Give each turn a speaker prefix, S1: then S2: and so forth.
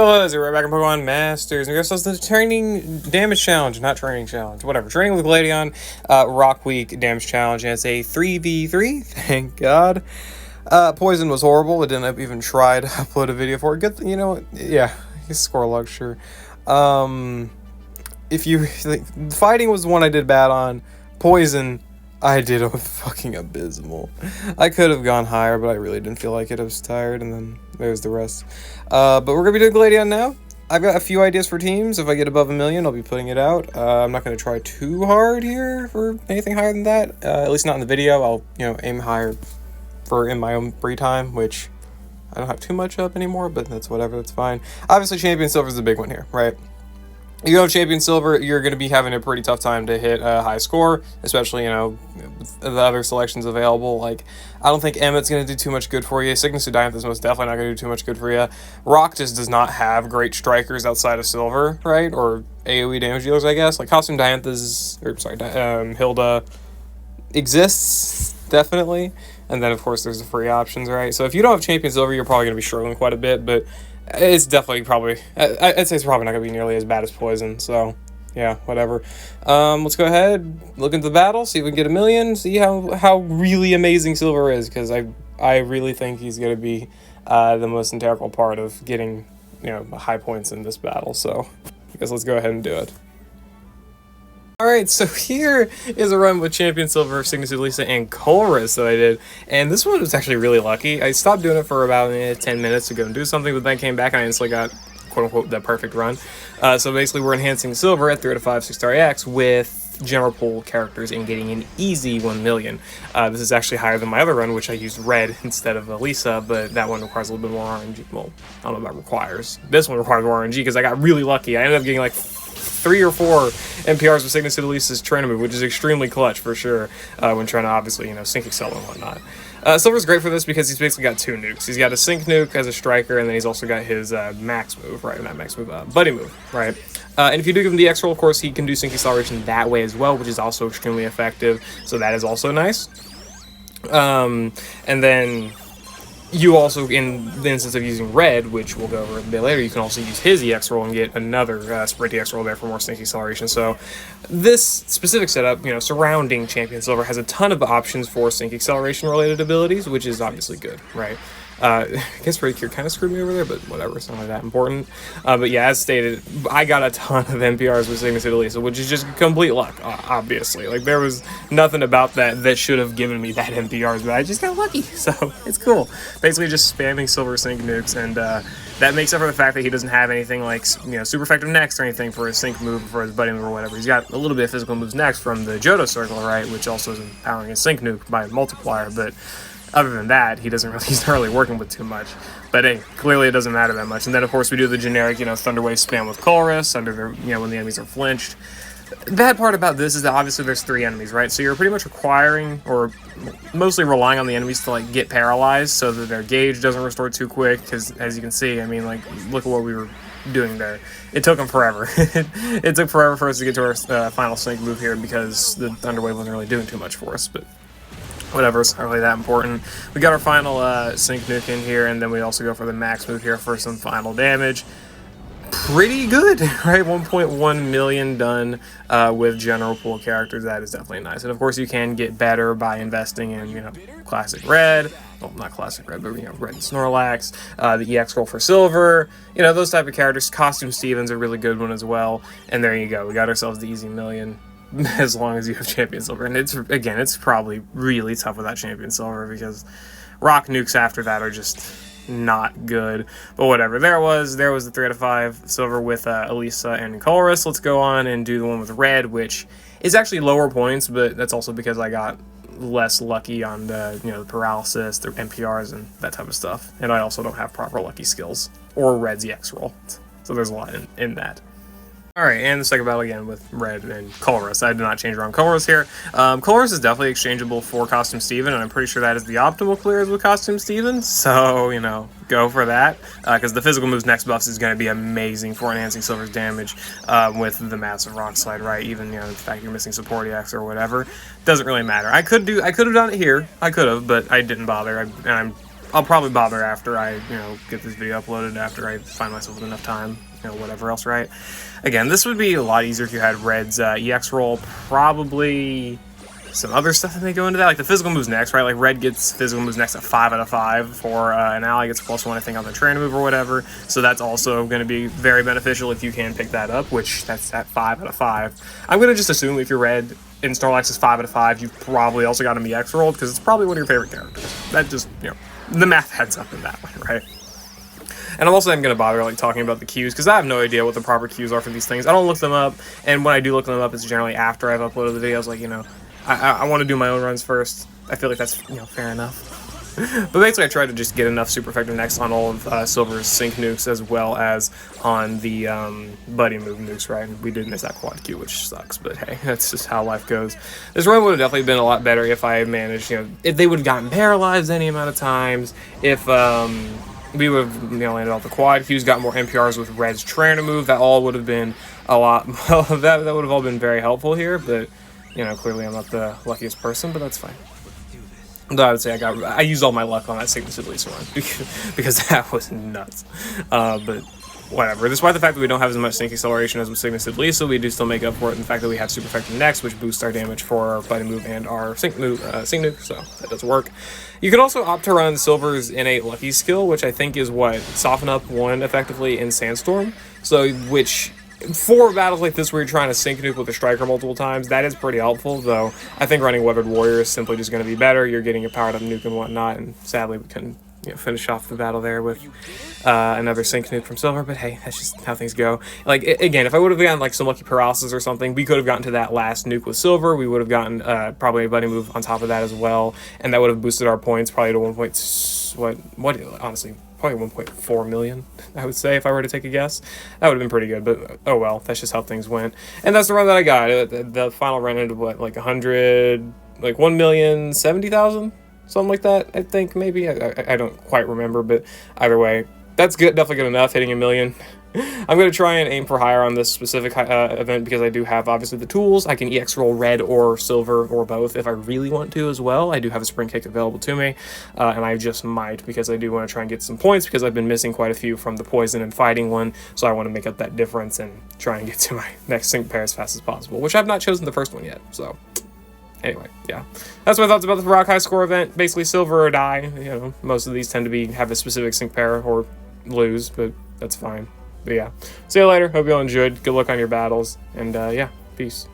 S1: Hello, we're back in Pokemon Masters, and we got ourselves the training damage challenge, not training challenge, whatever. Training with Gladion, Rock Week damage challenge, and it's a 3v3, thank God. Poison was horrible, I didn't even try to upload a video for it. Good, you know, yeah, score log, sure. If you, like, fighting was the one I did bad on. Poison, I did a fucking abysmal. I could have gone higher, but I really didn't feel like it. I was tired, and then there's the rest. But we're going to be doing Gladion now. I've got a few ideas for teams. If I get above 1 million, I'll be putting it out. I'm not going to try too hard here for anything higher than that. At least not in the video. I'll, aim higher for in my own free time, which I don't have too much up anymore, but that's whatever. That's fine. Obviously, Champion Silver is the big one here, right? You go Champion Silver, you're going to be having a pretty tough time to hit a high score, especially, with the other selections available. Like, I don't think Emmett's going to do too much good for you. Sickness to Diantha is most definitely not going to do too much good for you. Rock just does not have great strikers outside of Silver, right? Or AoE damage dealers, I guess. Like, Costume Diantha's, Hilda exists, definitely. And then, of course, there's the free options, right? So if you don't have Champion Silver, you're probably going to be struggling quite a bit, but it's definitely I'd say it's probably not going to be nearly as bad as Poison, so yeah, whatever. Let's go ahead, look into the battle, see if we can get 1 million, see how really amazing Silver is, because I really think he's going to be the most integral part of getting, high points in this battle, so I guess let's go ahead and do it. Alright, so here is a run with Champion Silver, Signature Lisa, and Colress that I did, and this one was actually really lucky. I stopped doing it for about 10 minutes to go and do something, but then I came back and I instantly got, quote-unquote, the perfect run. So basically we're enhancing Silver at 3 out of 5 6-star AX with general pool characters and getting an easy 1 million. This is actually higher than my other run, which I used Red instead of Lisa, but that one requires a little bit more RNG. Well, I don't know about requires. This one requires more RNG because I got really lucky. I ended up getting like 3 or 4 NPRs with Signature Lisa's trainer move, which is extremely clutch for sure when trying to obviously, sync excel and whatnot. Silver's great for this because he's basically got 2 nukes. He's got a sync nuke as a striker, and then he's also got his max move, right? Not max move, buddy move, right? And if you do give him the X roll, of course, he can do sync acceleration that way as well, which is also extremely effective. So that is also nice. And then you also, in the instance of using Red, which we'll go over a bit later, you can also use his EX roll and get another Sprint EX roll there for more sync acceleration. So this specific setup, surrounding Champion Silver has a ton of options for sync acceleration related abilities, which is obviously good, right? I guess Red Cure kind of screwed me over there, but whatever, it's not really that important. But yeah, as stated, I got a ton of NPRs with Signature Lisa, which is just complete luck, obviously. Like, there was nothing about that should have given me that NPRs, but I just got lucky, so it's cool. Basically just spamming Silver Sync nukes, and that makes up for the fact that he doesn't have anything like, super effective next or anything for his sync move, or for his buddy move, or whatever. He's got a little bit of physical moves next from the Johto Circle, right, which also is empowering his sync nuke by multiplier, but other than that, he's not really working with too much. But hey, clearly it doesn't matter that much. And then of course we do the generic, Thunder Wave spam with Colress under their, when the enemies are flinched. The bad part about this is that obviously there's 3 enemies, right? So you're pretty much requiring, or mostly relying on the enemies to like get paralyzed so that their gauge doesn't restore too quick. Because as you can see, I mean, like, look at what we were doing there. It took them forever. It took forever for us to get to our final sync move here because the Thunder Wave wasn't really doing too much for us. But whatever, it's not really that important. We got our final sync nuke in here, and then we also go for the max move here for some final damage. Pretty good, right? 1.1 million done with general pool characters. That is definitely nice. And of course, you can get better by investing in, classic Red. Well, not classic Red, but, Red and Snorlax. The EX roll for Silver. Those type of characters. Costume Steven's a really good one as well. And there you go. We got ourselves the easy 1 million. As long as you have Champion Silver. And it's probably really tough without Champion Silver because rock nukes after that are just not good. But whatever. There was the 3 out of 5 Silver with Elisa and Colress. Let's go on and do the one with Red, which is actually lower points, but that's also because I got less lucky on the, the paralysis, the NPRs, and that type of stuff. And I also don't have proper lucky skills or Red's EX roll. So there's a lot in that. Alright, and the second battle again with Red and Colress. I did not change around Colress here. Colress is definitely exchangeable for Costume Steven, and I'm pretty sure that is the optimal clears with Costume Steven, so, go for that. Because the physical moves next buffs is going to be amazing for enhancing Silver's damage with the massive Rock Slide, right? Even, the fact you're missing Support EX or whatever. Doesn't really matter. I could have done it here. I could have, but I didn't bother. I'm
S2: I'll probably bother after I, get this video uploaded, after I find myself with enough time, whatever else, right? Again, this would be a lot easier if you had Red's EX roll, probably some other stuff that may go into that, like the physical moves next, right? Like Red gets physical moves next at 5 out of 5 for an ally gets +1, I think, on the trainer move or whatever. So that's also going to be very beneficial if you can pick that up, which that's at 5 out of 5. I'm going to just assume if you're Red in Snorlax is 5 out of 5, you've probably also got him EX rolled because it's probably one of your favorite characters. That just, the math heads up in that way, right? And I'm also not going to bother like talking about the cues because I have no idea what the proper cues are for these things. I don't look them up, and when I do look them up, it's generally after I've uploaded the videos. Like, I want to do my own runs first. I feel like that's, fair enough. But basically, I tried to just get enough super effective next on all of Silver's sync nukes as well as on the buddy move nukes, right? We did miss that quad Q, which sucks, but hey, that's just how life goes. This run would have definitely been a lot better if I had managed, if they would have gotten paralyzed any amount of times, if we would have landed off the quad Qs, got more NPRs with Red's trainer move, that all would have been a lot, well, that would have all been very helpful here, but, clearly I'm not the luckiest person, but that's fine. Though I would say I used all my luck on that Signature Lisa run because that was nuts. But whatever. Despite the fact that we don't have as much sync acceleration as with Signature Lisa, we do still make up for it in the fact that we have super effective next, which boosts our damage for our buddy move and our sync nuke, so that does work. You can also opt to run Silver's innate lucky skill, which I think is what Soften Up 1 effectively in Sandstorm. So which, for battles like this where you're trying to sync nuke with a striker multiple times, that is pretty helpful, though I think running Weathered Warrior is simply just going to be better. You're getting a powered up nuke and whatnot, and sadly we couldn't finish off the battle there with another sync nuke from Silver, but hey, that's just how things go. Like, again, if I would have gotten like some lucky paralysis or something, we could have gotten to that last nuke with Silver. We would have gotten probably a buddy move on top of that as well, and that would have boosted our points probably to honestly, probably 1.4 million, I would say, if I were to take a guess. That would have been pretty good, but oh well, that's just how things went. And that's the run that I got. The final run ended, what, like 1,070,000? Something like that, I think, maybe. I don't quite remember, but either way, that's good, definitely good enough, hitting 1 million. I'm going to try and aim for higher on this specific event because I do have, obviously, the tools. I can EX roll Red or Silver or both if I really want to as well. I do have a Spring Kick available to me, and I just might because I do want to try and get some points because I've been missing quite a few from the Poison and Fighting one, so I want to make up that difference and try and get to my next sync pair as fast as possible, which I've not chosen the first one yet, so... Anyway, yeah, that's my thoughts about the Rock High Score event. Basically, silver or die. Most of these tend to have a specific sync pair or lose, but that's fine. But yeah, see you later. Hope you all enjoyed. Good luck on your battles, and yeah, peace.